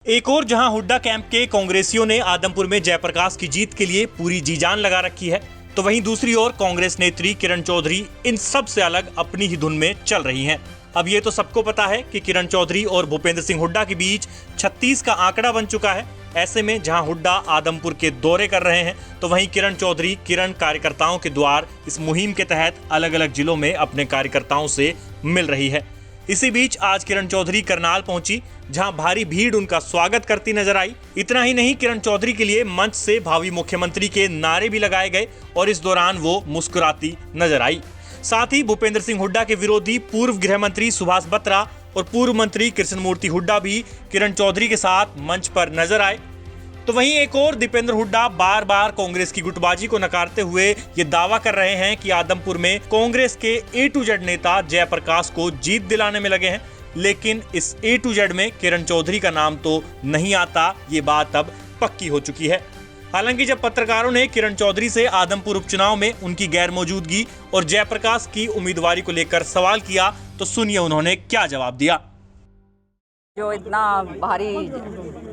एक और जहां हुड्डा कैंप के कांग्रेसियों ने आदमपुर में जयप्रकाश की जीत के लिए पूरी जी जान लगा रखी है, तो वहीं दूसरी ओर कांग्रेस नेत्री किरण चौधरी इन सब से अलग अपनी ही धुन में चल रही हैं। अब ये तो सबको पता है कि किरण चौधरी और भूपेंद्र सिंह हुड्डा के बीच 36 का आंकड़ा बन चुका है। ऐसे में जहां हुड्डा आदमपुर के दौरे कर रहे हैं, तो वहीं किरण चौधरी कार्यकर्ताओं के द्वार इस मुहिम के तहत अलग अलग जिलों में अपने कार्यकर्ताओं से मिल रही है। इसी बीच आज किरण चौधरी करनाल पहुंची, जहां भारी भीड़ उनका स्वागत करती नजर आई। इतना ही नहीं, किरण चौधरी के लिए मंच से भावी मुख्यमंत्री के नारे भी लगाए गए और इस दौरान वो मुस्कुराती नजर आई। साथ ही भूपेंद्र सिंह हुड्डा के विरोधी पूर्व गृह मंत्री सुभाष बत्रा और पूर्व मंत्री कृष्णमूर्ति हुड्डा भी किरण चौधरी के साथ मंच पर नजर आए। तो वहीं एक और दीपेंद्र हुड्डा बार बार कांग्रेस की गुटबाजी को नकारते हुए ये दावा कर रहे हैं कि आदमपुर में कांग्रेस के A to Z नेता जयप्रकाश को जीत दिलाने में लगे हैं, लेकिन इस A to Z में किरण चौधरी का नाम तो नहीं आता। ये बात अब पक्की हो चुकी है। हालांकि जब पत्रकारों ने किरण चौधरी से आदमपुर उपचुनाव में उनकी गैर मौजूदगी और जयप्रकाश की उम्मीदवारी को लेकर सवाल किया, तो सुनिए उन्होंने क्या जवाब दिया। जो इतना भारी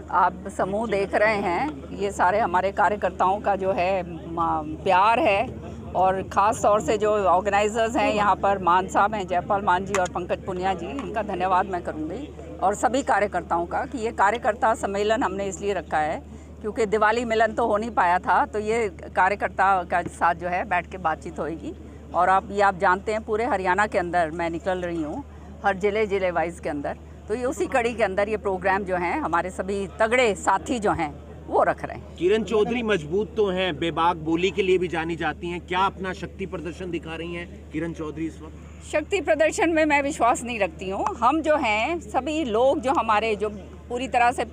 आप समूह देख रहे हैं, ये सारे हमारे कार्यकर्ताओं का जो है प्यार है, और ख़ास तौर से जो ऑर्गेनाइजर्स हैं यहाँ पर, मान साहब हैं, जयपाल मान जी और पंकज पुनिया जी, इनका धन्यवाद मैं करूँगी, और सभी कार्यकर्ताओं का कि ये कार्यकर्ता सम्मेलन हमने इसलिए रखा है क्योंकि दिवाली मिलन तो हो नहीं पाया था, तो ये कार्यकर्ता का साथ जो है बैठ के बातचीत होएगी। और आप जानते हैं पूरे हरियाणा के अंदर मैं निकल रही हूँ, हर जिले वाइज के अंदर, तो ये उसी कड़ी के अंदर ये प्रोग्राम जो हैं हमारे सभी तगड़े साथी जो हैं वो रख रहे हैं। किरण चौधरी मजबूत तो हैं, बेबाक बोली के लिए भी जानी जाती हैं, क्या अपना शक्ति प्रदर्शन दिखा रही हैं किरण चौधरी इस वक्त? शक्ति प्रदर्शन में मैं विश्वास नहीं रखती हूँ। हम जो हैं सभी लोग जो हमारे जो पूरी तरह से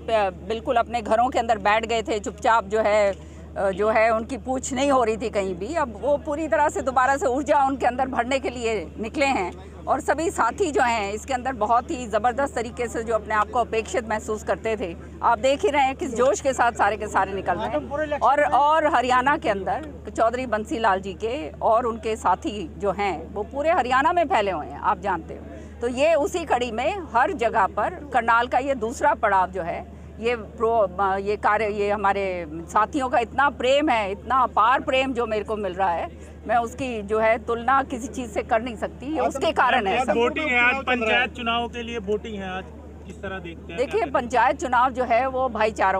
बिल्कुल अपने घरों के अंदर बैठ गए थे, चुपचाप जो है उनकी पूछ नहीं हो रही थी कहीं भी, अब वो पूरी तरह से दोबारा से ऊर्जा उनके अंदर भरने के लिए निकले हैं। और सभी साथी जो हैं इसके अंदर बहुत ही ज़बरदस्त तरीके से जो अपने आप को अपेक्षित महसूस करते थे, आप देख ही रहे हैं किस जोश के साथ सारे के सारे निकल रहे हैं। और हरियाणा के अंदर चौधरी बंसी लाल जी के और उनके साथी जो हैं वो पूरे हरियाणा में फैले हुए हैं, आप जानते हो। तो ये उसी कड़ी में हर जगह पर करनाल का ये दूसरा पड़ाव जो है, ये हमारे साथियों का इतना प्रेम है, इतना अपार प्रेम जो मेरे को मिल रहा है, मैं उसकी जो है तुलना किसी चीज़ से कर नहीं सकती। ये उसके कारण है। वोटिंग है आज, पंचायत चुनाव के लिए वोटिंग है आज, किस तरह देखते हैं? देखिए, पंचायत चुनाव जो है वो भाईचारा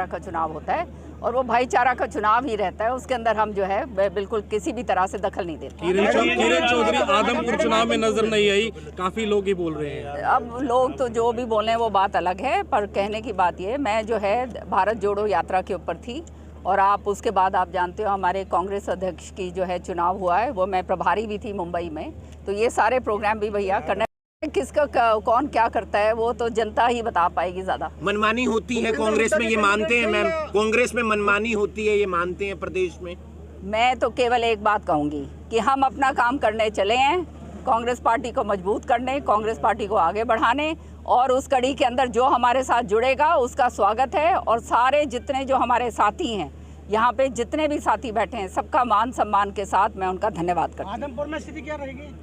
का चुनाव होता है, और वो भाईचारा का चुनाव ही रहता है। उसके अंदर हम जो है बिल्कुल किसी भी तरह से दखल नहीं देते। किरण चौधरी आदमपुर चुनाव में नजर नहीं आई, काफी लोग ही बोल रहे हैं। अब लोग तो जो भी बोले वो बात अलग है, पर कहने की बात ये, मैं जो है भारत जोड़ो यात्रा के ऊपर थी, और आप उसके बाद आप जानते हो हमारे कांग्रेस अध्यक्ष की जो है चुनाव हुआ है, वो मैं प्रभारी भी थी मुंबई में। तो ये सारे प्रोग्राम भी भैया करने, किसका कौन क्या करता है वो तो जनता ही बता पाएगी। ज्यादा मनमानी होती है कांग्रेस में, ये मानते हैं मैम? कांग्रेस में मनमानी होती है, ये मानते हैं प्रदेश में? मैं तो केवल एक बात कहूँगी कि हम अपना काम करने चले हैं, कांग्रेस पार्टी को मजबूत करने, कांग्रेस पार्टी को आगे बढ़ाने, और उस कड़ी के अंदर जो हमारे साथ जुड़ेगा उसका स्वागत है। और सारे जितने जो हमारे साथी हैं यहाँ पे, जितने भी साथी बैठे हैं, सबका मान सम्मान के साथ मैं उनका धन्यवाद करती हूँ। आदमपुर में स्थिति क्या रहेगी?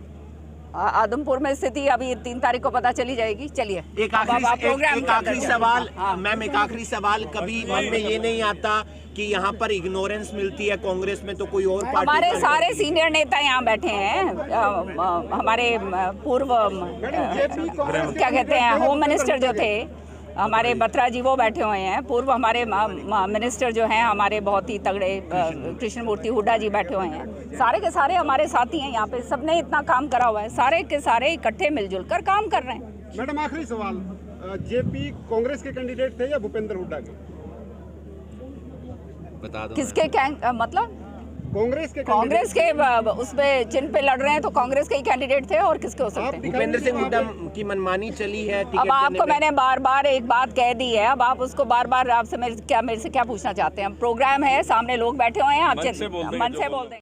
आदमपुर में स्थिति अभी 3 तारीख को पता चली जाएगी। चलिए एक आखिरी सवाल मैम, एक आखिरी सवाल, कभी मन में ये नहीं आता कि यहाँ पर इग्नोरेंस मिलती है कांग्रेस में तो कोई और पार्टी? हमारे सारे सीनियर नेता यहाँ बैठे हैं, हमारे पूर्व क्या कहते हैं होम मिनिस्टर जो थे हमारे बत्रा जी, वो बैठे हुए हैं। पूर्व हमारे मिनिस्टर जो हैं हमारे बहुत ही तगड़े कृष्णमूर्ति हुड्डा जी बैठे हुए हैं। सारे के सारे हमारे साथी हैं यहाँ पे, सबने इतना काम करा हुआ है, सारे के सारे इकट्ठे मिलजुल कर काम कर रहे हैं। मैडम आखिरी सवाल, जेपी कांग्रेस के कैंडिडेट थे या भूपेंद्र हुड्डा के? बता दो। किसके मतलब कांग्रेस के उस पे चिन्ह पे लड़ रहे हैं, तो कांग्रेस के ही कैंडिडेट थे और किसके हो सकते हैं? भूपेंद्र सिंह हुड्डा की मनमानी चली है। अब आपको मैंने बार एक बात कह दी है, अब आप उसको बार आपसे मेरे से क्या पूछना चाहते हैं? प्रोग्राम है, सामने लोग बैठे हुए हैं, आप मन से बोल दें।